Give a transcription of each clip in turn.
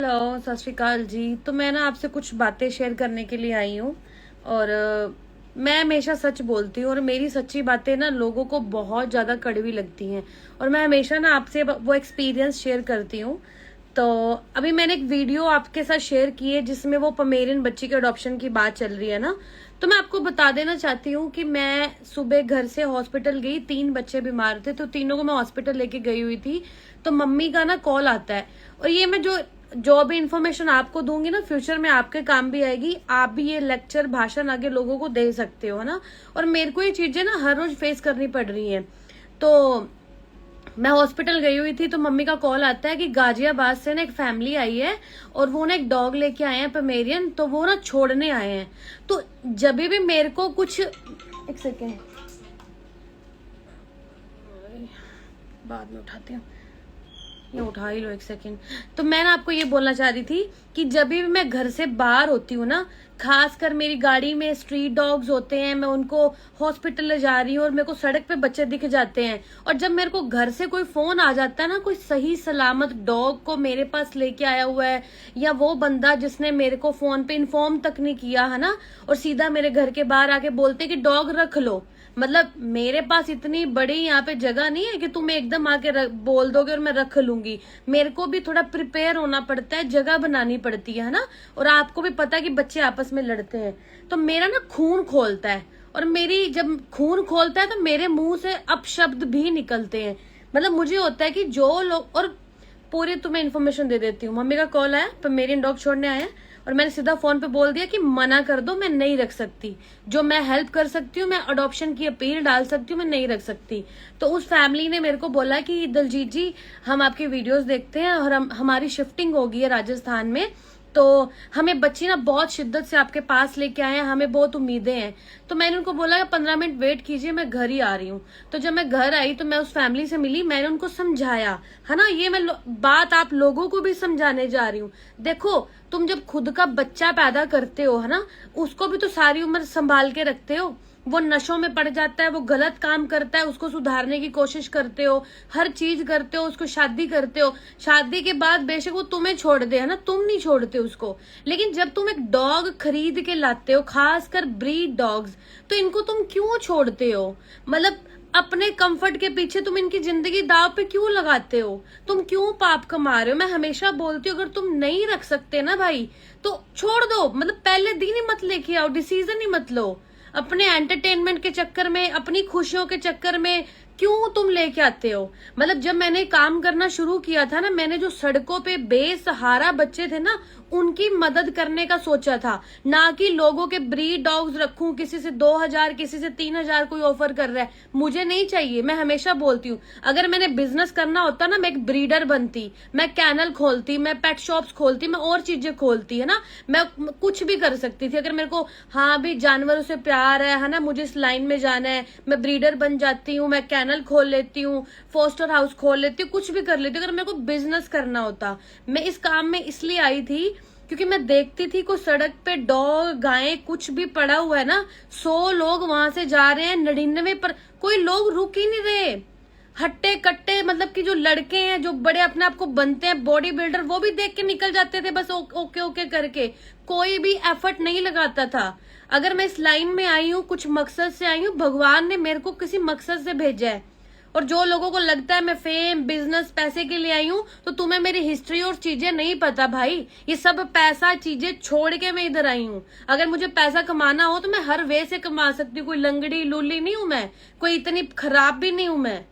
Hello, सत श्री अकाल जी। तो मैं ना आपसे कुछ बातें शेयर करने के लिए आई हूँ। और मैं हमेशा सच बोलती हूँ और मेरी सच्ची बातें ना लोगों को बहुत ज़्यादा कड़वी लगती हैं। और मैं हमेशा ना आपसे वो एक्सपीरियंस शेयर करती हूँ। तो अभी मैंने एक वीडियो आपके साथ शेयर की है जिसमें वो पमेरियन बच्ची के अडॉप्शन की बात चल रही है ना। तो मैं आपको बता देना चाहती हूँ कि मैं सुबह घर से हॉस्पिटल गई, 3 बच्चे बीमार थे तो तीनों को मैं हॉस्पिटल लेके गई हुई थी। तो मम्मी का ना कॉल आता है। और ये मैं जो भी इंफॉर्मेशन आपको दूंगी ना फ्यूचर में आपके काम भी आएगी। आप भी ये लेक्चर भाषण आगे लोगों को दे सकते हो, है ना। और मेरे को ये चीजें ना हर रोज फेस करनी पड़ रही हैं। तो मैं हॉस्पिटल गई हुई थी तो मम्मी का कॉल आता है कि गाजियाबाद से ना एक फैमिली आई है और वो ना एक डॉग लेके आए हैं पमेरियन, तो वो ना छोड़ने आए हैं। तो जब भी मेरे को कुछ, एक सेकेंड, बाद में उठाती हूँ, ये उठा ही लो, एक सेकेंड। तो मैं ना आपको ये बोलना चाह रही थी कि जब भी मैं घर से बाहर होती हूँ ना, खासकर मेरी गाड़ी में स्ट्रीट डॉग्स होते हैं, मैं उनको हॉस्पिटल ले जा रही हूँ और मेरे को सड़क पे बच्चे दिख जाते हैं। और जब मेरे को घर से कोई फोन आ जाता है ना, कोई सही सलामत डॉग को मेरे पास लेके आया हुआ है, या वो बंदा जिसने मेरे को फोन पे इन्फॉर्म तक नहीं किया है ना, और सीधा मेरे घर के बाहर आके बोलते कि डॉग रख लो। मतलब मेरे पास इतनी बड़ी यहाँ पे जगह नहीं है कि तुम एकदम आके बोल दोगे और मैं रख लूंगी। मेरे को भी थोड़ा प्रिपेयर होना पड़ता है, जगह बनानी पड़ती है ना। और आपको भी पता है कि बच्चे आपस में लड़ते हैं तो मेरा ना खून खोलता है। और मेरी जब खून खोलता है तो मेरे मुंह से अपशब्द भी निकलते हैं। मतलब मुझे होता है कि जो लोग, और पूरी तुम्हें इन्फॉर्मेशन दे देती हूँ। मम्मी का कॉल आया, पमेरियन डॉग छोड़ने आया और मैंने सीधा फोन पे बोल दिया कि मना कर दो, मैं नहीं रख सकती। जो मैं हेल्प कर सकती हूँ, मैं अडॉप्शन की अपील डाल सकती हूँ, मैं नहीं रख सकती। तो उस फैमिली ने मेरे को बोला कि दलजीत जी, हम आपके वीडियोस देखते हैं और हमारी शिफ्टिंग होगी है राजस्थान में, तो हमें बच्ची ना बहुत शिद्दत से आपके पास लेके आए हैं, हमें बहुत उम्मीदें हैं। तो मैंने उनको बोला कि 15 मिनट वेट कीजिए, मैं घर ही आ रही हूँ। तो जब मैं घर आई तो मैं उस फैमिली से मिली, मैंने उनको समझाया, है ना। ये मैं बात आप लोगों को भी समझाने जा रही हूँ। देखो, तुम जब खुद का बच्चा पैदा करते हो, है ना, उसको भी तो सारी उम्र संभाल के रखते हो। वो नशों में पड़ जाता है, वो गलत काम करता है, उसको सुधारने की कोशिश करते हो, हर चीज करते हो, उसको शादी करते हो। शादी के बाद बेशक वो तुम्हें छोड़ दे, है ना, तुम नहीं छोड़ते उसको। लेकिन जब तुम एक डॉग खरीद के लाते हो, खासकर ब्रीड डॉग्स, तो इनको तुम क्यों छोड़ते हो? मतलब अपने कंफर्ट के पीछे तुम इनकी जिंदगी दाव पे क्यों लगाते हो? तुम क्यों पाप कमा रहे हो? मैं हमेशा बोलती हूँ, अगर तुम नहीं रख सकते ना भाई तो छोड़ दो। मतलब पहले दिन ही मत लेके आओ, डिसीजन ही मत लो। अपने एंटरटेनमेंट के चक्कर में, अपनी खुशियों के चक्कर में क्यों तुम लेके आते हो? मतलब जब मैंने काम करना शुरू किया था ना, मैंने जो सड़कों पे बेसहारा बच्चे थे ना, उनकी मदद करने का सोचा था, ना कि लोगों के ब्रीड डॉग्स रखूं। किसी से 2000, किसी से 3000 कोई ऑफर कर रहा है, मुझे नहीं चाहिए। मैं हमेशा बोलती हूँ, अगर मैंने बिजनेस करना होता ना, मैं एक ब्रीडर बनती, मैं कैनल खोलती, मैं पेट शॉप्स खोलती, मैं और चीजें खोलती, है ना। मैं कुछ भी कर सकती थी अगर मेरे को, हाँ भी जानवरों से प्यार है ना, मुझे इस लाइन में जाना है, मैं ब्रीडर बन जाती हूँ, मैं कैनल खोल लेती हूँ, फोस्टर हाउस खोल लेती हूँ, कुछ भी कर लेती हूँ अगर मेरे को बिजनेस करना होता। मैं इस काम में इसलिए आई थी क्योंकि मैं देखती थी कोई सड़क पे डॉग, गाय, कुछ भी पड़ा हुआ है ना, 100 लोग वहां से जा रहे हैं, 99 पर कोई लोग रुक ही नहीं रहे। हट्टे कट्टे, मतलब कि जो लड़के हैं जो बड़े अपने आप को बनते हैं बॉडी बिल्डर, वो भी देख के निकल जाते थे बस ओके ओके करके। कोई भी एफर्ट नहीं लगाता था। अगर मैं इस लाइन में आई हूँ, कुछ मकसद से आई हूँ, भगवान ने मेरे को किसी मकसद से भेजा है। और जो लोगों को लगता है मैं फेम, बिजनेस, पैसे के लिए आई हूँ, तो तुम्हें मेरी हिस्ट्री और चीजें नहीं पता भाई। ये सब पैसा चीजें छोड़ के मैं इधर आई हूँ। अगर मुझे पैसा कमाना हो तो मैं हर वे से कमा सकती हूँ। कोई लंगड़ी लूली नहीं हूं मैं, कोई इतनी खराब भी नहीं हूं मैं।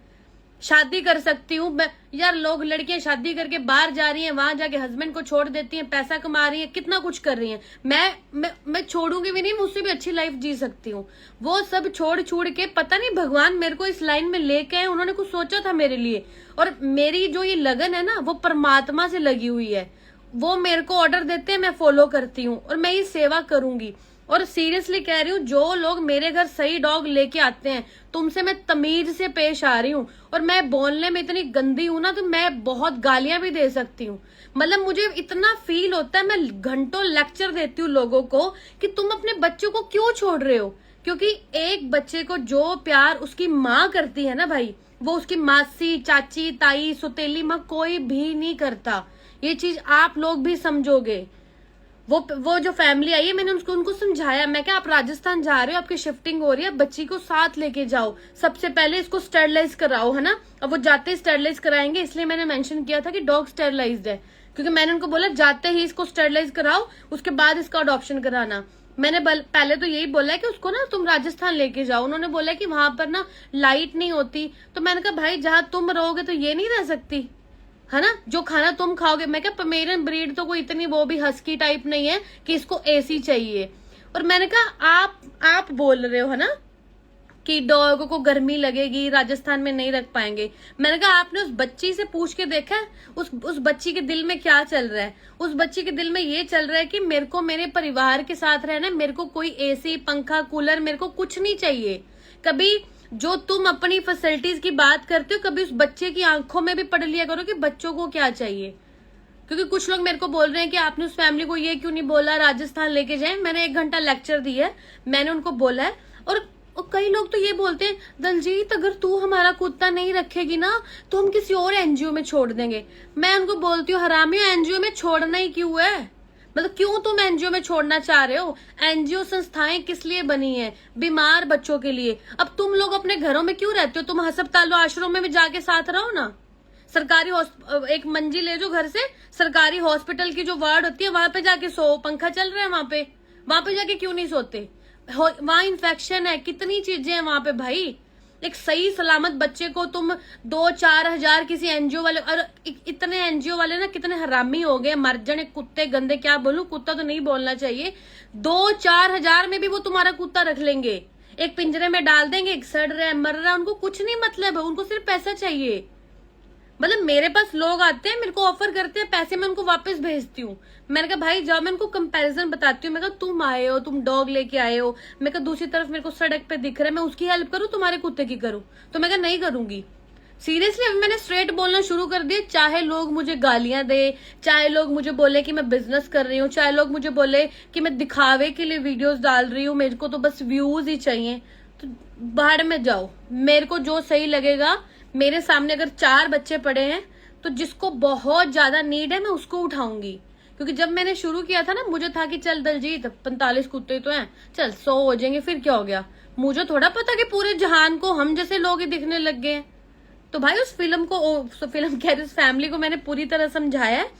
शादी कर सकती हूँ मैं। यार लोग, लड़कियां शादी करके बाहर जा रही हैं, वहां जाके हस्बैंड को छोड़ देती हैं, पैसा कमा रही हैं, कितना कुछ कर रही हैं। मैं छोड़ूंगी भी नहीं, मुझसे भी अच्छी लाइफ जी सकती हूँ। वो सब छोड़ के पता नहीं भगवान मेरे को इस लाइन में लेके आए, उन्होंने कुछ सोचा था मेरे लिए। और मेरी जो ये लगन है ना, वो परमात्मा से लगी हुई है। वो मेरे को ऑर्डर देते हैं, मैं फॉलो करती हूँ और मैं ये सेवा करूंगी। और सीरियसली कह रही हूँ, जो लोग मेरे घर सही डॉग लेके आते हैं, तुमसे मैं तमीज से पेश आ रही हूँ। और मैं बोलने में इतनी गंदी हूं ना, तो मैं बहुत गालियां भी दे सकती हूँ। मतलब मुझे इतना फील होता है, मैं घंटों लेक्चर देती हूँ लोगों को कि तुम अपने बच्चों को क्यों छोड़ रहे हो। क्योंकि एक बच्चे को जो प्यार उसकी माँ करती है ना भाई, वो उसकी मासी, चाची, ताई, सुतेली माँ कोई भी नहीं करता। ये चीज आप लोग भी समझोगे। वो जो फैमिली आई है, मैंने उनको समझाया, मैं क्या आप राजस्थान जा रहे हो, आपकी शिफ्टिंग हो रही है, बच्ची को साथ लेके जाओ, सबसे पहले इसको स्टेरलाइज कराओ, है ना। अब वो जाते ही स्टेरलाइज कराएंगे, इसलिए मैंने मेंशन किया था कि डॉग स्टेरलाइज्ड है, क्योंकि मैंने उनको बोला जाते ही इसको स्टेरलाइज कराओ, उसके बाद इसका अडॉप्शन कराना। मैंने पहले तो यही बोला है कि उसको ना तुम राजस्थान लेके जाओ। उन्होंने बोला कि वहां पर ना लाइट नहीं होती, तो मैंने कहा भाई जहां तुम रहोगे तो ये नहीं रह सकती, है ना। जो खाना तुम खाओगे, मैं क्या पमेरियन ब्रीड तो कोई इतनी वो भी हस्की टाइप नहीं है कि इसको एसी चाहिए। और मैंने कहा आप बोल रहे हो, है ना, कि डॉग को गर्मी लगेगी, राजस्थान में नहीं रख पाएंगे। मैंने कहा आपने उस बच्ची से पूछ के देखा है उस बच्ची के दिल में क्या चल रहा है। उस बच्ची के दिल में ये चल रहा है कि मेरे को मेरे परिवार के साथ रहना, मेरे को कोई एसी पंखा कूलर मेरे को कुछ नहीं चाहिए। कभी जो तुम अपनी फैसिलिटीज की बात करते हो, कभी उस बच्चे की आंखों में भी पढ़ लिया करो कि बच्चों को क्या चाहिए। क्योंकि कुछ लोग मेरे को बोल रहे हैं कि आपने उस फैमिली को ये क्यों नहीं बोला राजस्थान लेके जाए। मैंने 1 घंटा लेक्चर दिया है, मैंने उनको बोला है। और कई लोग तो ये बोलते हैं दलजीत अगर तू हमारा कुत्ता नहीं रखेगी ना तो हम किसी और एनजीओ में छोड़ देंगे। मैं उनको बोलती हूँ हरामियों, एनजीओ में छोड़ना ही क्यों है, मतलब क्यों तुम एनजीओ में छोड़ना चाह रहे हो। एनजीओ संस्थाएं किस लिए बनी है, बीमार बच्चों के लिए। अब तुम लोग अपने घरों में क्यों रहते हो, तुम अस्पतालों आश्रमों में भी जाके साथ रहो ना। सरकारी एक मंजिल ले जो घर से, सरकारी हॉस्पिटल की जो वार्ड होती है वहां पे जाके सो, पंखा चल रहा है वहां पे जाके क्यों नहीं सोते। वहां इन्फेक्शन है, कितनी चीजें हैं वहां पे भाई। एक सही सलामत बच्चे को तुम 2-4 हजार किसी एनजीओ वाले, और इतने एनजीओ वाले ना कितने हरामी हो गए, मर जाने कुत्ते गंदे, क्या बोलूं, कुत्ता तो नहीं बोलना चाहिए। 2-4 हजार में भी वो तुम्हारा कुत्ता रख लेंगे, एक पिंजरे में डाल देंगे, सड़ रहा है मर रहा है, उनको कुछ नहीं मतलब है, उनको सिर्फ पैसा चाहिए। मतलब मेरे पास लोग आते हैं, मेरे को ऑफर करते हैं पैसे, मैं उनको वापस भेजती हूँ। मैंने कहा भाई जाओ, मैं उनको कंपैरिजन बताती हूँ। मैं कहा तुम आए हो, तुम डॉग लेके आए हो, मैं कहा दूसरी तरफ मेरे को सड़क पे दिख रहा है, मैं उसकी हेल्प करूँ तुम्हारे कुत्ते की करूँ, तो मैं कहा नहीं करूंगी। सीरियसली अभी मैंने स्ट्रेट बोलना शुरू कर दिया, चाहे लोग मुझे गालियां दे, चाहे लोग मुझे बोले कि मैं बिजनेस कर रही हूँ, चाहे लोग मुझे बोले कि मैं दिखावे के लिए वीडियोस डाल रही हूँ, मेरे को तो बस व्यूज ही चाहिए, तो बाहर में जाओ। मेरे को जो सही लगेगा, मेरे सामने अगर 4 बच्चे पड़े हैं तो जिसको बहुत ज्यादा नीड है मैं उसको उठाऊंगी। क्योंकि जब मैंने शुरू किया था ना, मुझे था कि चल दलजीत 45 कुत्ते तो हैं, चल 100 हो जाएंगे, फिर क्या हो गया। मुझे थोड़ा पता कि पूरे जहान को हम जैसे लोग ही दिखने लग गए हैं। तो भाई उस फिल्म कह रही, उस फैमिली को मैंने पूरी तरह समझाया है।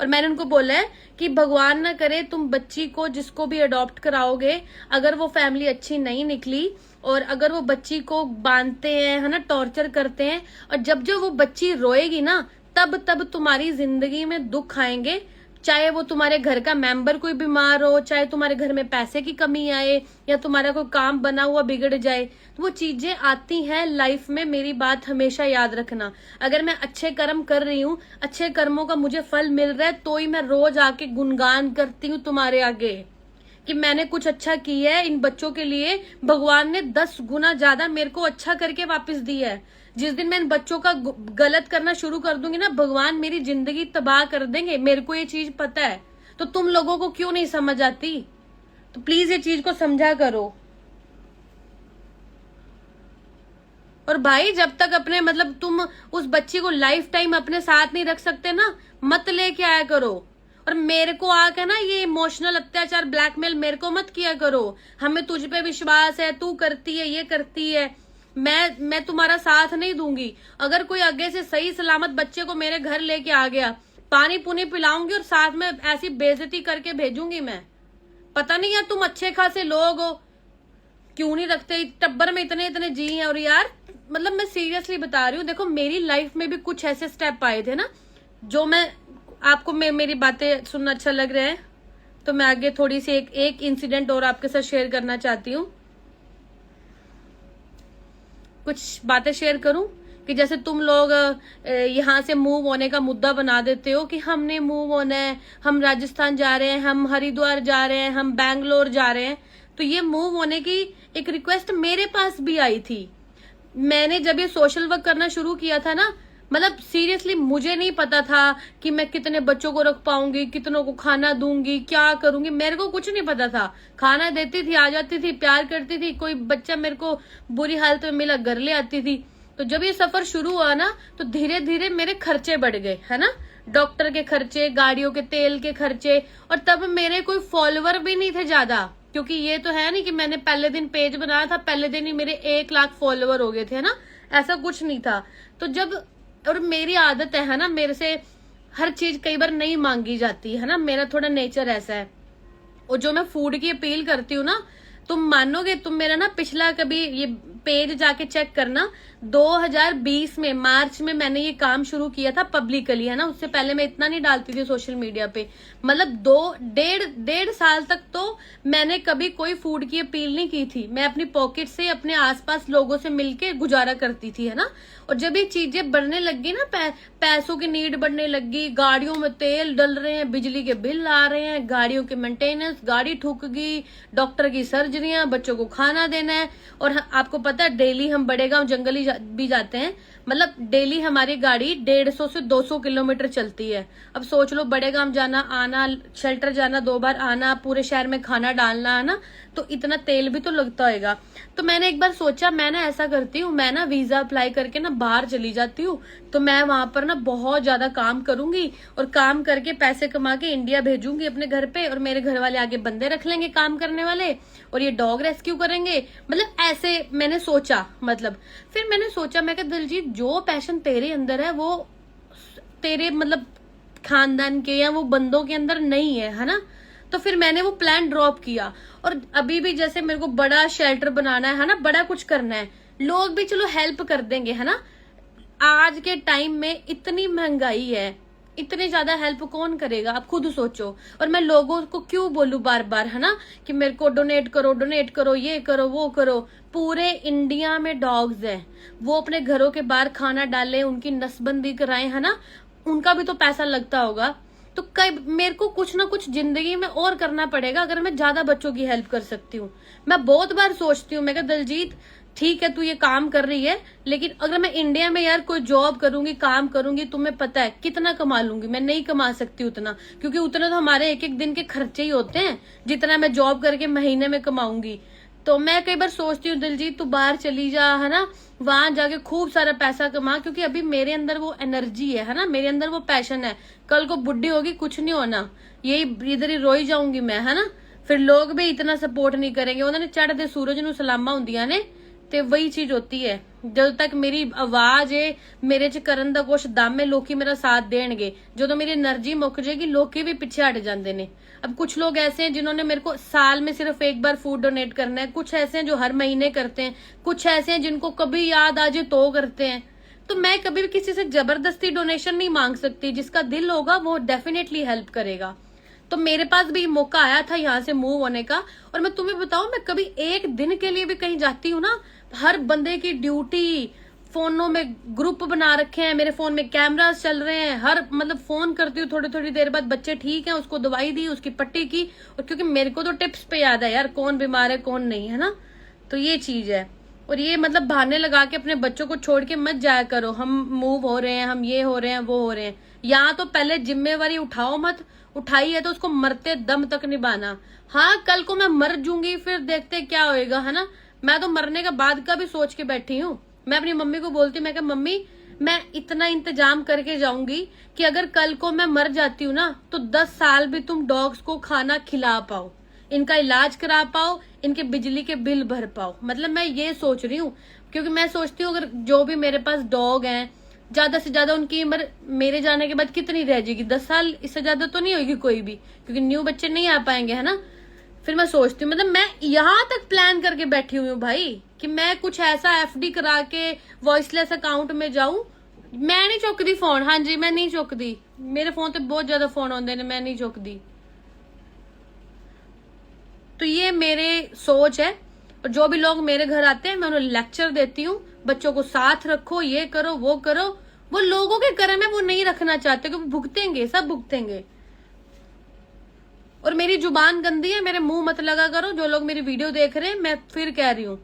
और मैंने उनको बोला है कि भगवान ना करे तुम बच्ची को जिसको भी अडॉप्ट कराओगे, अगर वो फैमिली अच्छी नहीं निकली और अगर वो बच्ची को बांधते हैं, है ना, टॉर्चर करते हैं, और जब जब वो बच्ची रोएगी ना तब तुम्हारी जिंदगी में दुख आएंगे। चाहे वो तुम्हारे घर का मेंबर कोई बीमार हो, चाहे तुम्हारे घर में पैसे की कमी आए, या तुम्हारा कोई काम बना हुआ बिगड़ जाए, तो वो चीजें आती हैं लाइफ में। मेरी बात हमेशा याद रखना, अगर मैं अच्छे कर्म कर रही हूँ, अच्छे कर्मों का मुझे फल मिल रहा है, तो ही मैं रोज आके गुणगान करती हूँ तुम्हारे आगे कि मैंने कुछ अच्छा किया है इन बच्चों के लिए। भगवान ने 10 गुना ज्यादा मेरे को अच्छा करके वापस दिया है। जिस दिन मैं इन बच्चों का गलत करना शुरू कर दूंगी ना, भगवान मेरी जिंदगी तबाह कर देंगे, मेरे को ये चीज पता है। तो तुम लोगों को क्यों नहीं समझ आती, तो प्लीज ये चीज को समझा करो। और भाई जब तक अपने मतलब तुम उस बच्ची को लाइफ टाइम अपने साथ नहीं रख सकते ना, मत लेके आया करो। और मेरे को आके ना ये इमोशनल अत्याचार, ब्लैकमेल मेरे को मत किया करो। हमें तुझ पे विश्वास है, तू करती है, ये करती है, मैं तुम्हारा साथ नहीं दूंगी। अगर कोई आगे से सही सलामत बच्चे को मेरे घर लेके आ गया, पानी पुनी पिलाऊंगी और साथ में ऐसी बेइज्जती करके भेजूंगी मैं। पता नहीं यार तुम अच्छे खासे लोग हो, क्यों नहीं रखते, टब्बर में इतने इतने जी हैं। और यार मतलब मैं सीरियसली बता रही हूँ, देखो मेरी लाइफ में भी कुछ ऐसे स्टेप आए थे ना, जो मैं आपको मेरी बातें सुनना अच्छा लग रहा है तो मैं आगे थोड़ी सी एक इंसिडेंट और आपके साथ शेयर करना चाहती हूँ। कुछ बातें शेयर करूं कि जैसे तुम लोग यहाँ से मूव होने का मुद्दा बना देते हो कि हमने मूव होना है, हम राजस्थान जा रहे हैं, हम हरिद्वार जा रहे हैं, हम बैंगलोर जा रहे हैं। तो ये मूव होने की एक रिक्वेस्ट मेरे पास भी आई थी। मैंने जब ये सोशल वर्क करना शुरू किया था ना, मतलब सीरियसली मुझे नहीं पता था कि मैं कितने बच्चों को रख पाऊंगी, कितनों को खाना दूंगी, क्या करूंगी, मेरे को कुछ नहीं पता था। खाना देती थी, आ जाती थी, प्यार करती थी, कोई बच्चा मेरे को बुरी हालत में मिला घर ले आती थी। तो जब ये सफर शुरू हुआ ना तो धीरे धीरे मेरे खर्चे बढ़ गए, है ना, डॉक्टर के खर्चे, गाड़ियों के तेल के खर्चे। और तब मेरे कोई फॉलोवर भी नहीं थे ज्यादा, क्योंकि ये तो है नहीं कि मैंने पहले दिन पेज बनाया था, पहले दिन ही मेरे 1 लाख फॉलोवर हो गए थे, है ना, ऐसा कुछ नहीं था। तो जब, और मेरी आदत है ना, मेरे से हर चीज कई बार नहीं मांगी जाती है ना, मेरा थोड़ा नेचर ऐसा है। और जो मैं फूड की अपील करती हूँ ना, तुम मानोगे, तुम मेरा ना पिछला कभी ये पेज जाके चेक करना, 2020 में मार्च में मैंने ये काम शुरू किया था पब्लिकली, है ना, उससे पहले मैं इतना नहीं डालती थी सोशल मीडिया पे। मतलब डेढ़ साल तक तो मैंने कभी कोई फूड की अपील नहीं की थी, मैं अपनी पॉकेट से अपने आसपास लोगों से मिलके गुजारा करती थी, है ना। और जब ये चीजें बढ़ने लगी ना, पैसों की नीड बढ़ने लगी, गाड़ियों में तेल डल रहे हैं, बिजली के बिल आ रहे हैं, गाड़ियों के मेंटेनेंस, गाड़ी ठुक गई, डॉक्टर की सर्जरियां, बच्चों को खाना देना है। और आपको पता है डेली हम बड़े गांव जंगली भी जाते हैं, मतलब डेली हमारी गाड़ी 150 से 200 किलोमीटर चलती है। अब सोच लो, बड़े गांव जाना आना, शेल्टर जाना, 2 बार आना, पूरे शहर में खाना डालना, है ना, तो इतना तेल भी तो लगता होगा। तो मैंने एक बार सोचा, मैं ना ऐसा करती हूँ, मैं ना वीजा अप्लाई करके ना बाहर चली जाती हूँ, तो मैं वहां पर ना बहुत ज्यादा काम करूंगी और काम करके पैसे कमा के इंडिया भेजूंगी अपने घर पे, और मेरे घर वाले आगे बंदे रख लेंगे काम करने वाले, और ये डॉग रेस्क्यू करेंगे। मतलब ऐसे मैंने सोचा, मतलब फिर मैंने सोचा, मैं कहा दिलजीत, जो पैशन तेरे अंदर है वो तेरे मतलब खानदान के या वो बंदों के अंदर नहीं है ना। तो फिर मैंने वो प्लान ड्रॉप किया। और अभी भी जैसे मेरे को बड़ा शेल्टर बनाना है ना, बड़ा कुछ करना है, लोग भी चलो हेल्प कर देंगे, है ना। आज के टाइम में इतनी महंगाई है, इतनी ज्यादा हेल्प कौन करेगा, आप खुद सोचो। और मैं लोगों को क्यों बोलूं बार बार, है ना, कि मेरे को डोनेट करो, ये करो, वो करो। पूरे इंडिया में डॉग्स हैं, वो अपने घरों के बाहर खाना डालें, उनकी नसबंदी कराएं, है ना, उनका भी तो पैसा लगता होगा। तो कई मेरे को कुछ ना कुछ जिंदगी में और करना पड़ेगा अगर मैं ज्यादा बच्चों की हेल्प कर सकती हूँ। मैं बहुत बार सोचती हूँ, मैं कहा दिलजीत ठीक है तू ये काम कर रही है, लेकिन अगर मैं इंडिया में यार कोई जॉब करूंगी, काम करूंगी, तुम्हें पता है कितना कमा लूंगी, मैं नहीं कमा सकती उतना, क्योंकि उतना तो हमारे एक एक दिन के खर्चे ही होते हैं जितना मैं जॉब करके महीने में कमाऊंगी। तो मैं कई बार सोचती हूँ दिलजीत तू बाहर चली जा, है ना, वहां जाके खूब सारा पैसा कमा, क्योंकि अभी मेरे अंदर वो एनर्जी है ना, मेरे अंदर वो पैशन है। कल को बुढ़ी होगी कुछ नहीं होना, यही इधर ही रोई जाऊंगी मैं, है ना। फिर लोग भी इतना सपोर्ट नहीं करेंगे, उन्होंने चढ़ते सूरज नूं सलामा हुंदियां ने, ते वही चीज होती है। जब तक मेरी आवाज है, मेरे च करन दा कुछ दम है, लोकी मेरा साथ देणगे। जो मेरी एनर्जी मुक जाएगी, लोकी भी पीछे हट जाते ने। अब कुछ लोग ऐसे हैं जिन्होंने मेरे को साल में सिर्फ एक बार फूड डोनेट करना है, कुछ ऐसे हैं जो हर महीने करते हैं, कुछ ऐसे हैं जिनको कभी याद आ जाए तो करते हैं। तो मैं कभी भी किसी से जबरदस्ती डोनेशन नहीं मांग सकती, जिसका दिल होगा वो डेफिनेटली हेल्प करेगा। तो मेरे पास भी मौका आया था यहाँ से मूव होने का। और मैं तुम्हें बताऊं, मैं कभी एक दिन के लिए भी कहीं जाती हूँ ना, हर बंदे की ड्यूटी, फोनों में ग्रुप बना रखे हैं, मेरे फोन में कैमरास चल रहे हैं, हर मतलब फोन करती हूँ थोड़ी थोड़ी देर बाद, बच्चे ठीक हैं, उसको दवाई दी, उसकी पट्टी की। और क्योंकि मेरे को तो टिप्स पे याद है यार, कौन बीमार है कौन नहीं, है ना। तो ये चीज है। और ये मतलब बहाने लगा के अपने बच्चों को छोड़ के मत जाया करो, हम मूव हो रहे हैं, हम ये हो रहे हैं, वो हो रहे हैं। यहाँ तो पहले जिम्मेवारी उठाओ मत, उठाई है तो उसको मरते दम तक निभाना। हाँ कल को मैं मर जूंगी, फिर देखते क्या होएगा, है ना। मैं तो मरने के बाद का भी सोच के बैठी हूँ। मैं अपनी मम्मी को बोलती, मैं कहा मम्मी मैं इतना इंतजाम करके जाऊंगी कि अगर कल को मैं मर जाती हूँ ना, तो 10 साल भी तुम डॉग्स को खाना खिला पाओ, इनका इलाज करा पाओ, इनके बिजली के बिल भर पाओ। मतलब मैं ये सोच रही हूँ, क्योंकि मैं सोचती हूँ अगर जो भी मेरे पास डॉग हैं, ज्यादा से ज्यादा उनकी उम्र मेरे जाने के बाद कितनी रह जाएगी, 10 साल, इससे ज्यादा तो नहीं होगी कोई भी, क्योंकि न्यू बच्चे नहीं आ पाएंगे, है ना। फिर मैं सोचती हूँ, मतलब मैं यहाँ तक प्लान करके बैठी हुई हूँ भाई, कि मैं कुछ ऐसा एफडी करा के वॉइसलेस अकाउंट में जाऊं। मैं नहीं चुकदी फोन, हाँ जी मैं नहीं चुकदी, मेरे फोन तो बहुत ज्यादा फोन आते हैं, मैं नहीं चुकदी। तो ये मेरे सोच है। और जो भी लोग मेरे घर आते हैं मैं उन्हें लेक्चर देती हूँ, बच्चों को साथ रखो, ये करो वो करो। वो लोगों के कर्म है, वो नहीं रखना चाहते, क्योंकि भुगतेंगे, सब भुगतेंगे। और मेरी जुबान गंदी है, मेरे मुंह मत लगा करो। जो लोग मेरी वीडियो देख रहे हैं, मैं फिर कह रही हूँ,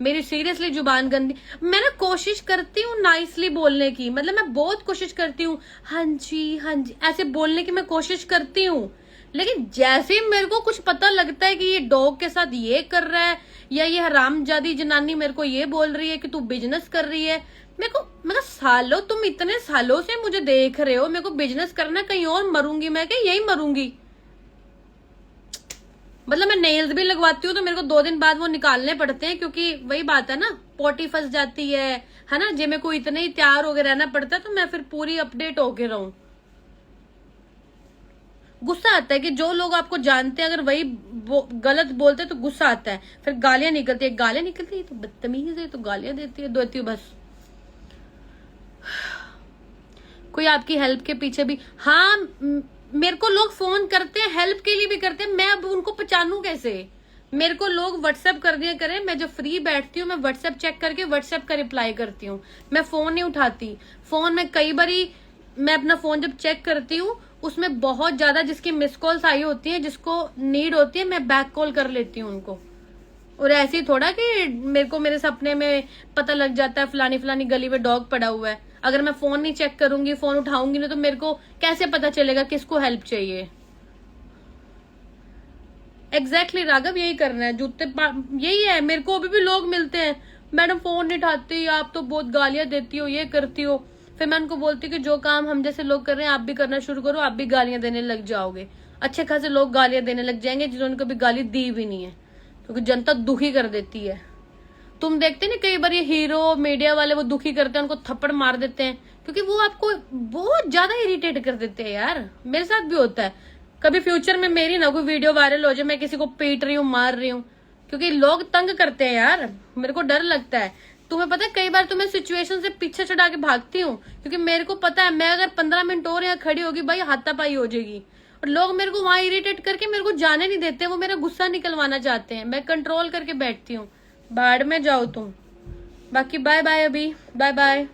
मेरी सीरियसली जुबान गंदी। मैं ना कोशिश करती हूँ नाइसली बोलने की, मतलब मैं बहुत कोशिश करती हूँ, हाँ जी ऐसे बोलने की मैं कोशिश करती हूँ। लेकिन जैसे ही मेरे को कुछ पता लगता है कि ये डॉग के साथ ये कर रहा है, या ये हरामजादी जनानी मेरे को ये बोल रही है कि तू बिजनेस कर रही है, मेरे को मतलब सालों, तुम इतने सालों से मुझे देख रहे हो, मेरे को बिजनेस करना, कहीं और मरूंगी मैं क्या यही मरूंगी? मतलब मैं नेल्स भी लगवाती हूँ तो मेरे को 2 दिन बाद वो निकालने पड़ते हैं, क्योंकि वही बात है ना, पोटी फंस जाती है ना। जे मेरे को इतने ही तैयार होके रहना पड़ता है तो मैं फिर पूरी अपडेट होके रहूं। गुस्सा आता है कि जो लोग आपको जानते हैं अगर वही गलत बोलते हैं तो गुस्सा आता है, फिर गालियां निकलती है। गालियां निकलती है तो बदतमीज है, तो गालियां देती है बस। कोई आपकी हेल्प के पीछे भी, हाँ मेरे को लोग फोन करते हैं, हेल्प के लिए भी करते हैं, मैं अब उनको पहचानूं कैसे? मेरे को लोग व्हाट्सएप कर दिया करें, मैं जब फ्री बैठती हूँ मैं व्हाट्सएप चेक करके व्हाट्सएप का रिप्लाई करती हूँ, मैं फोन नहीं उठाती। फोन में कई बारी मैं अपना फोन जब चेक करती हूँ उसमें बहुत ज्यादा जिसकी मिस कॉल्स आई होती है, जिसको नीड होती है, मैं बैक कॉल कर लेती हूँ उनको। और ऐसे ही थोड़ा कि मेरे को मेरे सपने में पता लग जाता है फलानी फलानी गली में डॉग पड़ा हुआ है, अगर मैं फोन नहीं चेक करूंगी, फोन उठाऊंगी ना, तो मेरे को कैसे पता चलेगा किसको हेल्प चाहिए? एग्जैक्टली राघव, यही करना है। यही है, मेरे को अभी भी लोग मिलते हैं, मैडम फोन नहीं उठाती, आप तो बहुत गालियां देती हो, ये करती हो। फिर मैं उनको बोलती हूँ कि जो काम हम जैसे लोग कर रहे हैं आप भी करना शुरू करो, आप भी गालियां देने लग जाओगे। अच्छे खासे लोग गालियां देने लग जाएंगे जिन्होंने कभी गाली दी भी नहीं है, क्योंकि जनता दुखी कर देती है। तुम देखते नहीं कई बार ये हीरो मीडिया वाले वो दुखी करते हैं, उनको थप्पड़ मार देते हैं, क्योंकि वो आपको बहुत ज्यादा इरिटेट कर देते हैं यार। मेरे साथ भी होता है। कभी फ्यूचर में मेरी ना कोई वीडियो वायरल हो जाए, मैं किसी को पीट रही हूँ, मार रही हूँ, क्योंकि लोग तंग करते हैं यार, मेरे को डर लगता है। तुम्हें पता है कई बार तो मैं सिचुएशन से पीछे छुड़ा के भागती हूँ, क्योंकि मेरे को पता है मैं अगर 15 मिनट और यहाँ खड़ी होगी भाई हाथापाई हो जाएगी, और लोग मेरे को वहां इरिटेट करके मेरे को जाने नहीं देते, वो मेरा गुस्सा निकलवाना चाहते हैं। मैं कंट्रोल करके बैठती हूँ। बाढ़ में जाओ तुम। बाकी बाय बाय, अभी बाय बाय।